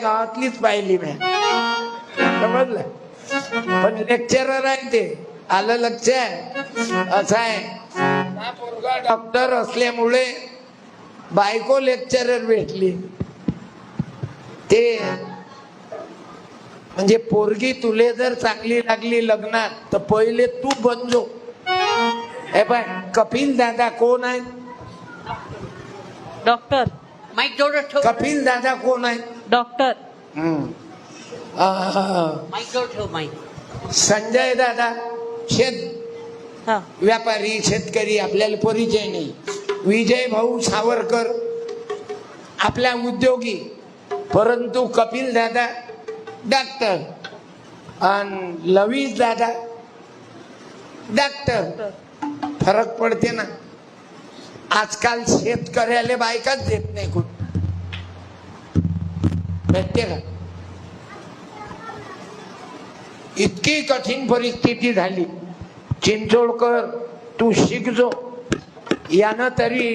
गावातलीच पाहिली मी, समजलं. पण लेक्चरर आहे ते, आलं लक्षात. असं आहे, हा पोरगा डॉक्टर असल्यामुळे बायको लेक्चरर भेटली. ते म्हणजे पोरगी तुले जर चांगली लागली लग्नात तर पहिले तू बनजो. हे पाय, कपिल दादा कोण आहे? डॉक्टर. माईक जोर ठेव. कपिल दादा कोण आहे? डॉक्टर. माईक जोर ठेव. माईक. संजय दादा शेत हा. व्यापारी, शेतकरी, आपल्याला परिचय नाही. विजय भाऊ सावरकर आपल्या उद्योगी, परंतु कपिल दादा डॉक्टर आणि लवीज दादा डॉक्टर. फरक पडते ना. आजकाल शेतकऱ्याला बायकाच देत नाही कोण, भेटते का? इतकी कठीण परिस्थिती झाली. चिंचोळकर तू शिकजो, यानं तरी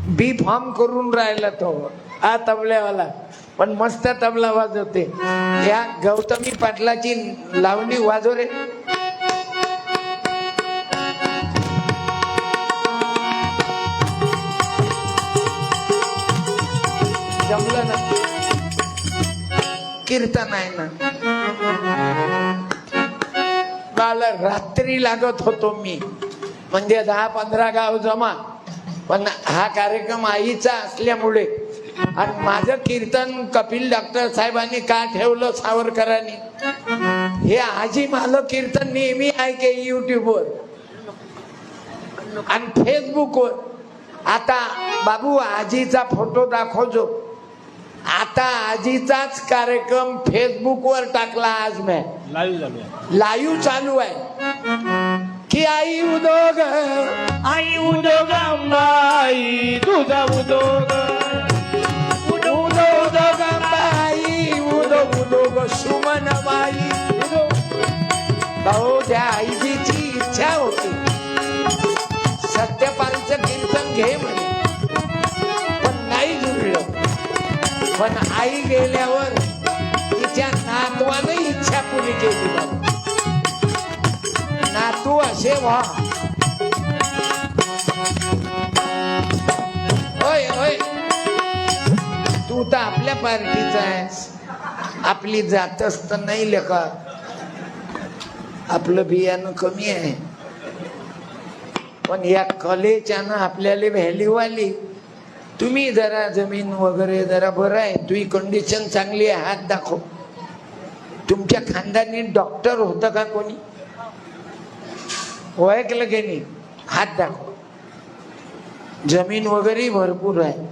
बी फॉर्म करून राहिला तो हा तबल्यावाला, पण मस्त तबला वाजवते. या गौतमी पाटलाची लावणी वाजव रे. जमलं ना, कीर्तन आहे ना. काल रात्री लागत होतो मी, म्हणजे 10-15 गाव जमा. पण हा कार्यक्रम आईचा असल्यामुळे आणि माझं कीर्तन कपिल डॉक्टर साहेबांनी का ठेवलं सावरकरांनी, हे आजी मला कीर्तन नेहमी ऐके युट्यूबवर आणि फेसबुकवर. आता बाबू आजीचा फोटो दाखवजो. आता आजीचाच कार्यक्रम फेसबुकवर टाकला आज मी. लाईव्ह चालू आहे की आई उदोग, आई उदोग, आई तुझा उदोग, उदोग बाई, उदोग सुमन बाई. भाऊ त्या आईची इच्छा होती सत्यपालचं कीर्तन घे म्हणे, पण नाही जुळलं. पण आई गेल्यावर तिच्या नातवाने इच्छा पुरी केली. नातू असे व्हा. होय होय, तू तर आपल्या पार्टीचा आहेस, आपली जातच तर नाही लेका. आपलं बियाणं कमी आहे, पण या कलेच्यानं आपल्याला व्हॅल्यू आली. तुम्ही जरा जमीन वगैरे जरा बरं आहे, तुझी कंडिशन चांगली आहे, हात दाखव. तुमच्या खानदानी डॉक्टर होतं का कोणी? ओळखलं की नाही? हात दाखव. जमीन वगैरे भरपूर आहे.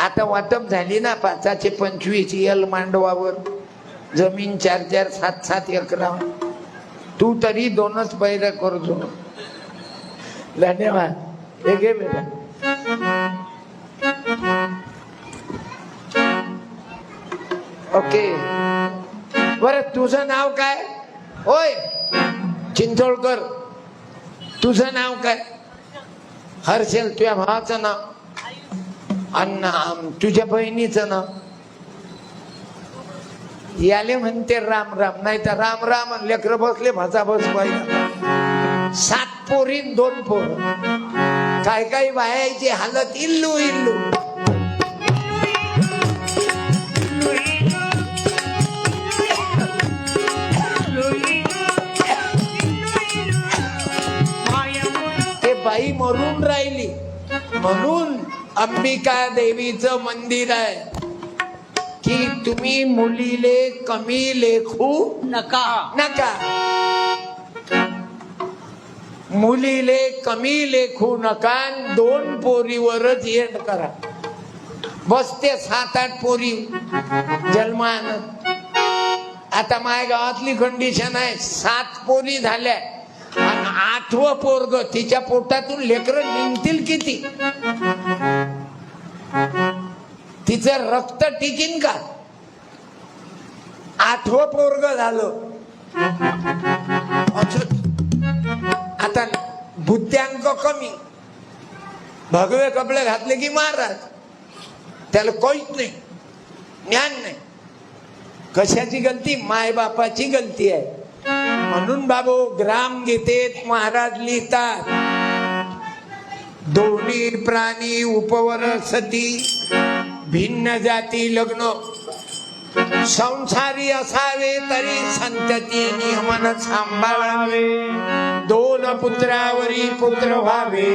आता वाटप झाली ना 5चे 25 यल मांडवावर जमीन, 4-4, 7-7 एकरा. तू तरी 2च पैर करतो. धन्यवाद. हे घे बेटा. ओके, बरं तुझं नाव काय? होय चिंचोळकर, तुझं नाव काय? हर्षल. तुझ्या भावाचं नाव? आणि तुझ्या बहिणीचं नाव? याले म्हणते राम राम, नाही तर राम राम लेकर बसले भाचा बस पाहिजे. 7 पोरी 2 पोर. काय काय बायाची हालत इल्लू इल्लू. ते बाई मरून राहिली म्हणून अंबिका देवीचं मंदिर आहे की तुम्ही मुलीले कमी लेखू नका. नका. मुलीले कमी लेखू नका. 2 पोरीवरच एंड करा. बस ते 7-8 पोरी जन्मान. आता माझ्या गावातली कंडिशन आहे, 7 पोरी झाल्या आणि 8वं पोरग. तिच्या पोटातून लेकरं निघतील किती? तिचं रक्त टिकीन का? 8वं पोरग झालं. आता बुद्ध्यांक कमी, भगवे कपडे घातले की महाराज, त्याला काहीच नाही. ज्ञान नाही. कशाची गलती? मायबापाची गलती आहे. म्हणून बाबू ग्रामगीतेत महाराज लिहितात, दोन्ही प्राणी उपवरसती, भिन्न जाती लग्न, संसारी असावे तरी संतती नियमन सांभाळावे, दोन पुत्रावरी पुत्र व्हावे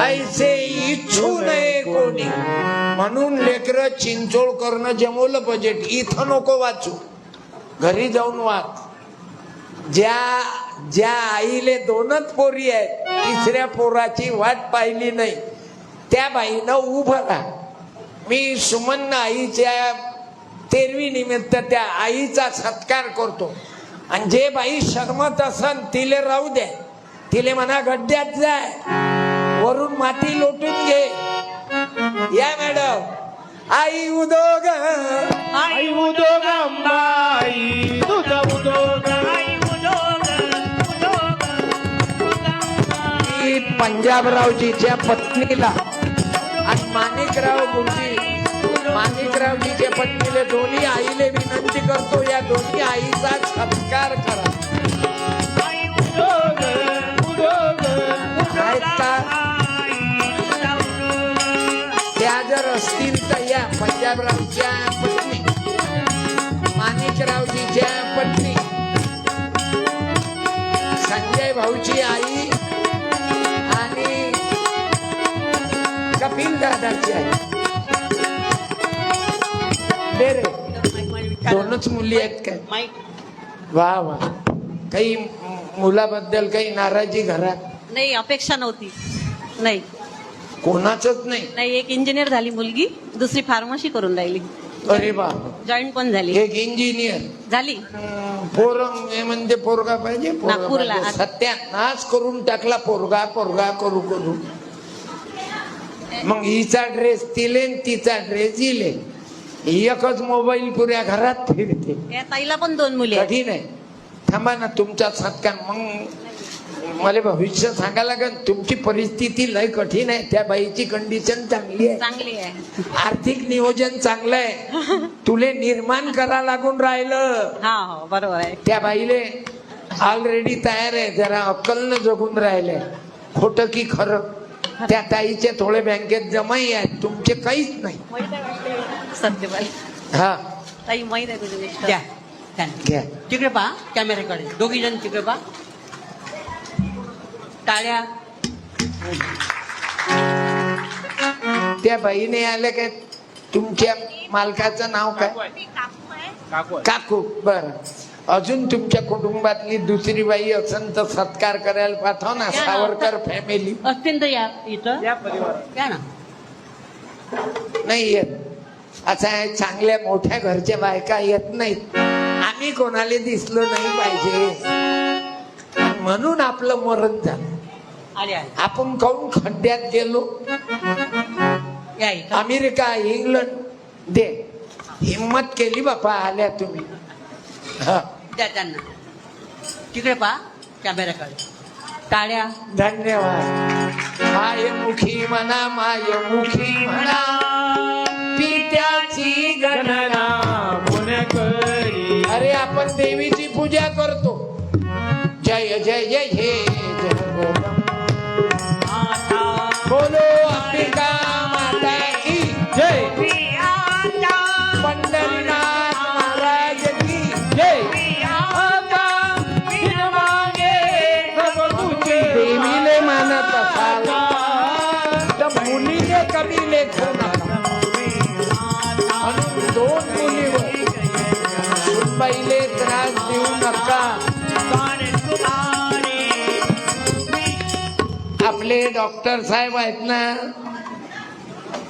ऐसे इच्छू नये कोणी. म्हणून लेकर चिंचोळ करणं जमवलं बजेट. इथं नको वाचू, घरी जाऊन वाच. ज्या आईले दोनच पोरी आहेत, तिसऱ्या पोराची वाट पाहिली नाही, त्या बाईनं उभं राहा. मी सुमन आईच्या 13वी निमित्त त्या आईचा सत्कार करतो. आणि जे बाई शर्मत असन तिले राहू द्या, तिले म्हणा गड्ड्यात जाय, वरून माती लोटून घे. या मॅडम, आई उदोग, आई उदोग अंबाई, तुझा उदोग आई उदोग, की पंजाबरावजीच्या पत्नीला आणि माणिकराव गुरुजी, माणिकरावजीच्या पत्नीला, दोन्ही आईले विनंती करतो, या दोन्ही आईचा सत्कार करा. आई उदोग उदोग, आहेत का? त्या जर असतील तर या पंजाबरावच्या पत्नी, माणिकरावजीच्या पत्नी, संजय भाऊची आई आणि कपिल दादाची आई. दे रे, दोनच मुली आहेत काय? माईक वा वा. काही मुलाबद्दल काही नाराजी घरात? नाही, अपेक्षा नव्हती. नाही कोणाचंच नाही. नाही, एक इंजिनियर झाली मुलगी, दुसरी फार्मसी करून राहिली, अरे बा. जॉईन पण झाली. एक इंजिनियर झाली. पोरं म्हणजे पोरगा पाहिजे, पोरगा नागपूरला. पाहिजे. सत्यानाश करून टाकला पोरगा पोरगा करू करू. मग हिचा ड्रेस तिले, तिचा ड्रेस इले, एकच मोबाईल पुऱ्या घरात फिरते. या ताईला पण 2 मुली आहेत. कठीण आहे. थांबा ना, तुमचा सत्कार. मग मला भविष्य सांगायला लागेल. तुमची परिस्थिती लय कठीण आहे. त्या बाईची कंडिशन चांगली आहे, चांगली आहे. आर्थिक नियोजन चांगलं आहे, तुले निर्माण करा लागून राहिलं. हा हो, बरोबर आहे. त्या बाईले ऑलरेडी तयार आहे, जरा अक्कलनं जगून राहिले. खोटं की खरं? त्या ताईचे थोडे बँकेत जमाई आहेत, तुमचे काहीच नाही. सत्यबाई, हा ताई माहित आहे तुझी गोष्ट. द्या द्या. घ्या. तिकडे पहा, कॅमेऱ्याकडे. दोघी जण तिकडे पहा. टाळ्या. त्या बाईने आले काय? तुमच्या मालकाचं नाव काय? काकू. बर, अजून तुमच्या कुटुंबातली दुसरी बाई असेल तर सत्कार करायला पाठव ना. सावरकर फॅमिली असतील तर या इथं या ना. नाही येत. असं आहे, चांगल्या मोठ्या घरच्या बायका येत नाहीत. आम्ही कोणाला दिसलो नाही पाहिजे म्हणून आपलं मरण झालं. आले आले. आपण काऊन खड्ड्यात गेलो? या इथं. अमेरिका, इंग्लंड दे. हिम्मत केली बापा, आल्या तुम्ही. हा, द्या त्यांना. तिकडे पहा, कॅमेऱ्याकडे. टाळ्या. धन्यवाद. मायमुखी म्हणा, मायमुखी म्हणा, पित्याची गणना पुण्य करी. अरे आपण देवीची पूजा करतो. जय जय जय हे जय बोलो अंबिका माता की जय. पंढरीनाथ महाराज की जय. आता बिन मागे सब तुझे. देवीले मानत असाल तर मुलीने कमी लेखू नका. म्हणून 2 मुलीवर सुनबाईले त्रास देऊ नका. आपले डॉक्टर साहेब आहेत ना,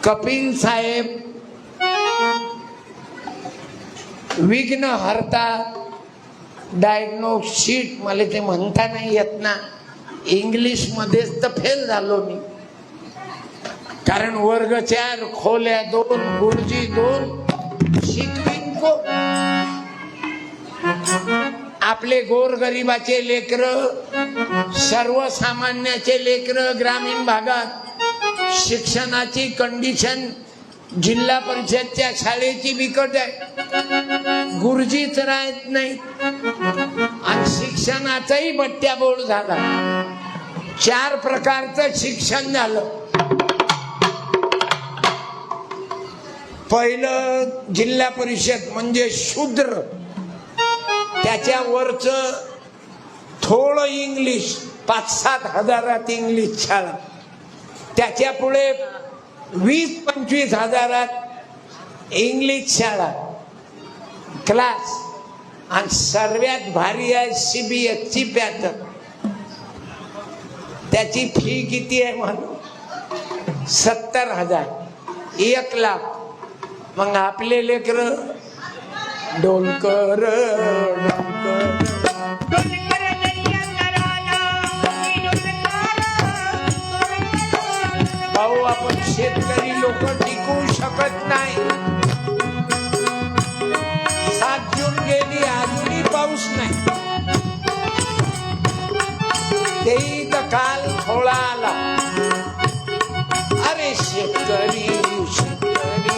कपिल साहेब, विघ्न हरता, डायग्नोस शीट, मला ते म्हणता नाही येत ना, इंग्लिश मध्येच तर फेल झालो मी. कारण वर्ग 4, खोल्या 2, गुरुजी 2, शिकवीन को. आपले गोरगरिबाचे लेकर, सर्वसामान्याचे लेकर ग्रामीण भागात शिक्षणाची कंडिशन जिल्हा परिषदच्या शाळेची बिकट आहे, गुरुजीच राहत नाही आणि शिक्षणाचाही बट्ट्याबोळ झाला. 4 प्रकारचं शिक्षण झालं. पहिलं जिल्हा परिषद म्हणजे शूद्र, त्याच्यावरच थोडं इंग्लिश, 5-7 हजारात इंग्लिश शाळा. त्याच्या पुढे 20-25 हजारात इंग्लिश शाळा क्लास. आणि सर्वात भारी आहे CBSE पॅटर्न. त्याची फी किती आहे म्हणून 70,000, 1 लाख. मग आपले लेकर डोलकर भाऊ, आपण शेतकरी लोक टिकू शकत नाही. 7 जून गेली, अजूनही पाऊस नाही. तेही तर काल थोडा आला. अरे शेतकरी शेतकरी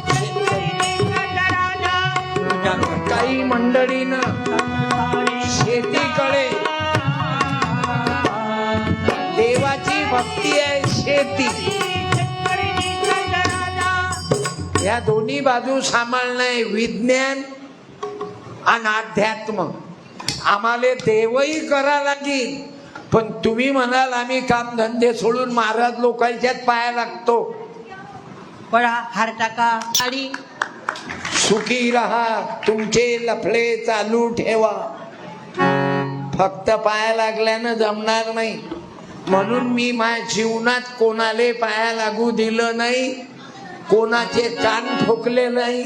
शेतकरी. काही मंडळीनं शेतीकडे, देवाची भक्ती आहे शेती, या दोन्ही बाजू सांभाळणं, विज्ञान आणि अध्यात्म. आम्हाला देवही करा लागेल, पण तुम्ही म्हणाल आम्ही काम धंदे सोडून महाराज लोकांच्यात पाया लागतो. पण हार टाका आणि सुखी राहा, तुमचे लफडे चालू ठेवा. फक्त पाया लागल्यानं जमणार नाही. म्हणून मी माझ्या जीवनात कोणाले पाया लागू दिलं नाही, कोणाचे कान ठोकले नाही,